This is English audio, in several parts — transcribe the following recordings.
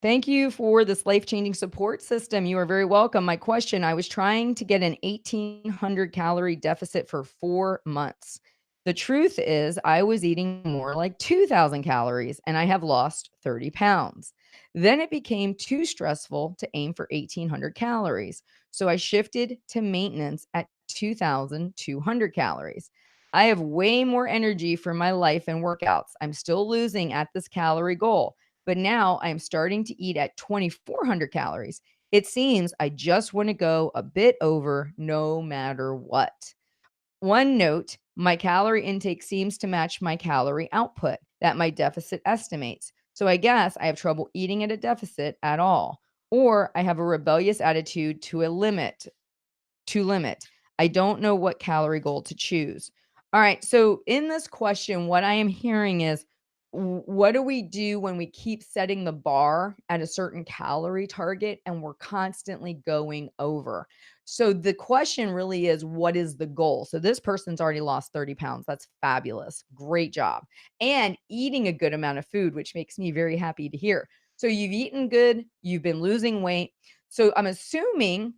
Thank you for this life-changing support system. You are very welcome. My question, I was trying to get an 1,800 calorie deficit for 4 months. The truth is, I was eating more like 2,000 calories and I have lost 30 pounds. Then it became too stressful to aim for 1,800 calories. So I shifted to maintenance at 2,200 calories. I have way more energy for my life and workouts. I'm still losing at this calorie goal, but now I'm starting to eat at 2,400 calories. It seems I just want to go a bit over no matter what. One note, my calorie intake seems to match my calorie output that my deficit estimates. So I guess I have trouble eating at a deficit at all. Or I have a rebellious attitude to limit. I don't know what calorie goal to choose. All right. So, in this question, what I am hearing is what do we do when we keep setting the bar at a certain calorie target and we're constantly going over? So, the question really is what is the goal? So, this person's already lost 30 pounds. That's fabulous. Great job. And eating a good amount of food, which makes me very happy to hear. So, you've eaten good, you've been losing weight. So, I'm assuming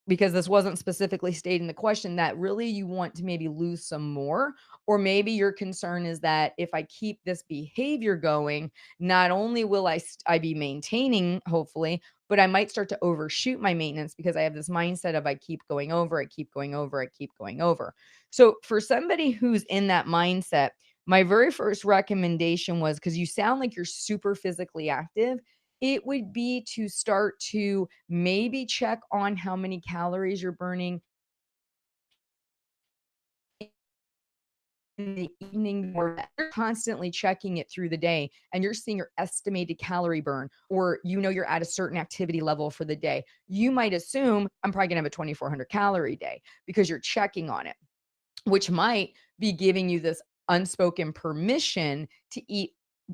because this wasn't specifically stating the question, that really you want to maybe lose some more, or maybe your concern is that if I keep this behavior going, not only will I be maintaining, hopefully, but I might start to overshoot my maintenance because I have this mindset of I keep going over, I keep going over, I keep going over. So for somebody who's in that mindset, my very first recommendation was, because you sound like you're super physically active, it would be to start to maybe check on how many calories you're burning in the evening, or you're constantly checking it through the day and you're seeing your estimated calorie burn, or you're at a certain activity level for the day. You might assume I'm probably gonna have a 2,400 calorie day because you're checking on it, which might be giving you this unspoken permission to eat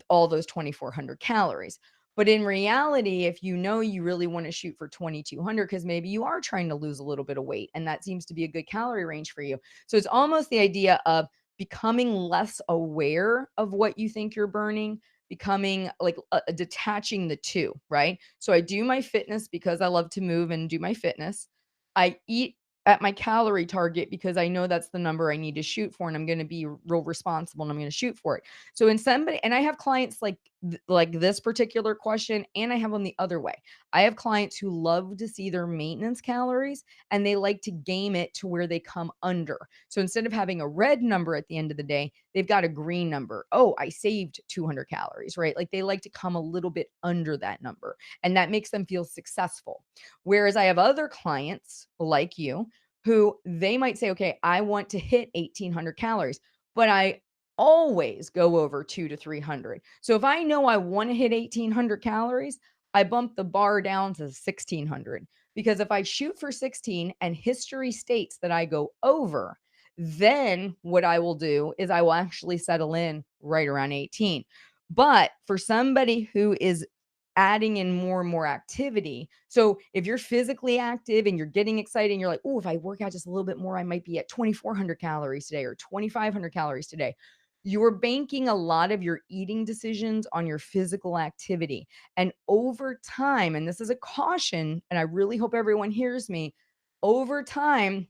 all those 2,400 calories. But in reality, if you know you really want to shoot for 2,200, because maybe you are trying to lose a little bit of weight and that seems to be a good calorie range for you. So it's almost the idea of becoming less aware of what you think you're burning, becoming like detaching the two, right? So I do my fitness because I love to move and do my fitness. I eat at my calorie target because I know that's the number I need to shoot for, and I'm gonna be real responsible, and I'm gonna shoot for it. So in somebody and I have clients like this particular question, and I have them the other way. I have clients who love to see their maintenance calories, and they like to game it to where they come under. So instead of having a red number at the end of the day, they've got a green number. "Oh, I saved 200 calories," right? Like, they like to come a little bit under that number, and that makes them feel successful. Whereas I have other clients like you who they might say, okay, I want to hit 1,800 calories, but I always go over 2 to 300. So if I know I want to hit 1,800 calories, I bump the bar down to 1,600. Because if I shoot for 16 and history states that I go over, then what I will do is I will actually settle in right around 18. But for somebody who is adding in more and more activity. So if you're physically active and you're getting excited and you're like, oh, if I work out just a little bit more, I might be at 2,400 calories today or 2,500 calories today. You're banking a lot of your eating decisions on your physical activity. And over time, and this is a caution, and I really hope everyone hears me, over time,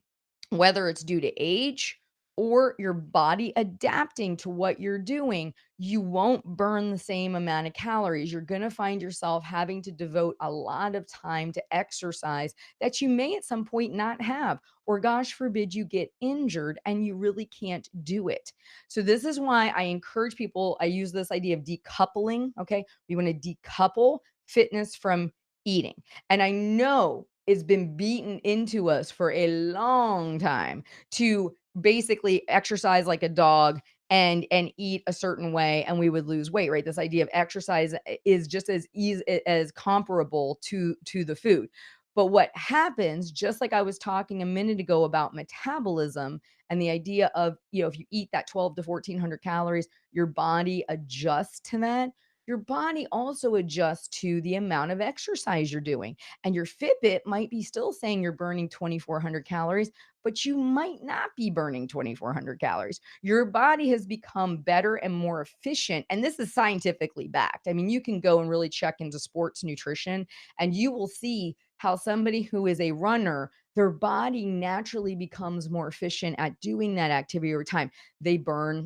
whether it's due to age or your body adapting to what you're doing, you won't burn the same amount of calories. You're going to find yourself having to devote a lot of time to exercise that you may at some point not have, or gosh forbid you get injured and you really can't do it. So, this is why I encourage people. I use this idea of decoupling. Okay. We want to decouple fitness from eating. And I know it's been beaten into us for a long time to basically exercise like a dog and eat a certain way and we would lose weight, right? This idea of exercise is just as easy as comparable to the food. But what happens, just like I was talking a minute ago about metabolism and the idea of, if you eat that 12 to 1400 calories, your body adjusts to that. your body also adjusts to the amount of exercise you're doing. And your Fitbit might be still saying you're burning 2,400 calories, but you might not be burning 2,400 calories. Your body has become better and more efficient. And this is scientifically backed. I mean, you can go and really check into sports nutrition, and you will see how somebody who is a runner, their body naturally becomes more efficient at doing that activity over time. They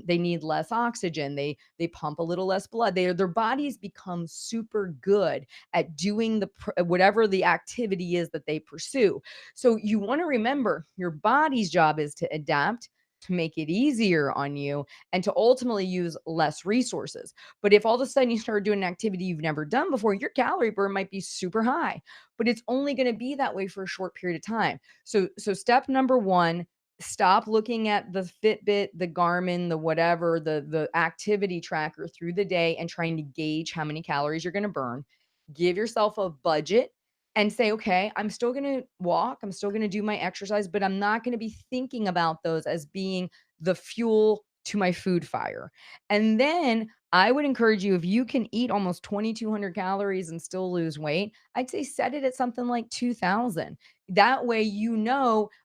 need less oxygen, they pump a little less blood, their bodies become super good at doing whatever the activity is that they pursue. So you want to remember your body's job is to adapt, to make it easier on you, and to ultimately use less resources. But if all of a sudden you start doing an activity you've never done before, your calorie burn might be super high, but it's only going to be that way for a short period of time. So step number one, stop looking at the Fitbit, the Garmin, the whatever, the activity tracker through the day and trying to gauge how many calories you're going to burn. Give yourself a budget and say, okay, I'm still going to walk, I'm still going to do my exercise, but I'm not going to be thinking about those as being the fuel to my food fire. And then I would encourage you, if you can eat almost 2,200 calories and still lose weight, I'd say set it at something like 2,000. That way,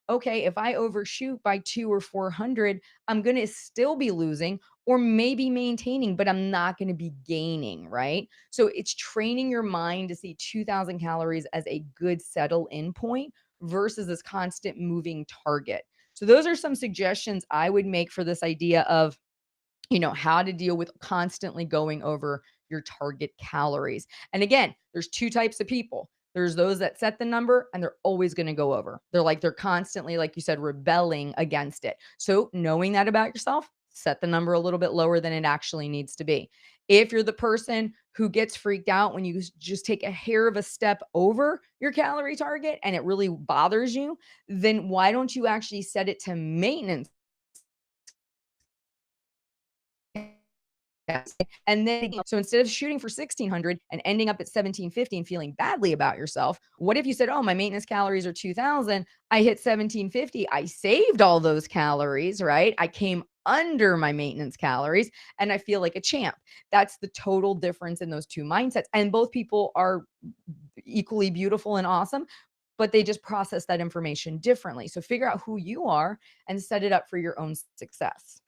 okay, if I overshoot by 2 or 400, I'm going to still be losing or maybe maintaining, but I'm not going to be gaining, right? So it's training your mind to see 2,000 calories as a good settle in point versus this constant moving target. So those are some suggestions I would make for this idea of, how to deal with constantly going over your target calories. And again, there's two types of people. There's those that set the number and they're always going to go over. They're constantly, like you said, rebelling against it. So knowing that about yourself, set the number a little bit lower than it actually needs to be. If you're the person who gets freaked out when you just take a hair of a step over your calorie target and it really bothers you, then why don't you actually set it to maintenance? Yes. And then, so instead of shooting for 1,600 and ending up at 1,750 and feeling badly about yourself, what if you said, oh, my maintenance calories are 2,000. I hit 1,750. I saved all those calories, right? I came under my maintenance calories and I feel like a champ. That's the total difference in those two mindsets. And both people are equally beautiful and awesome, but they just process that information differently. So figure out who you are and set it up for your own success.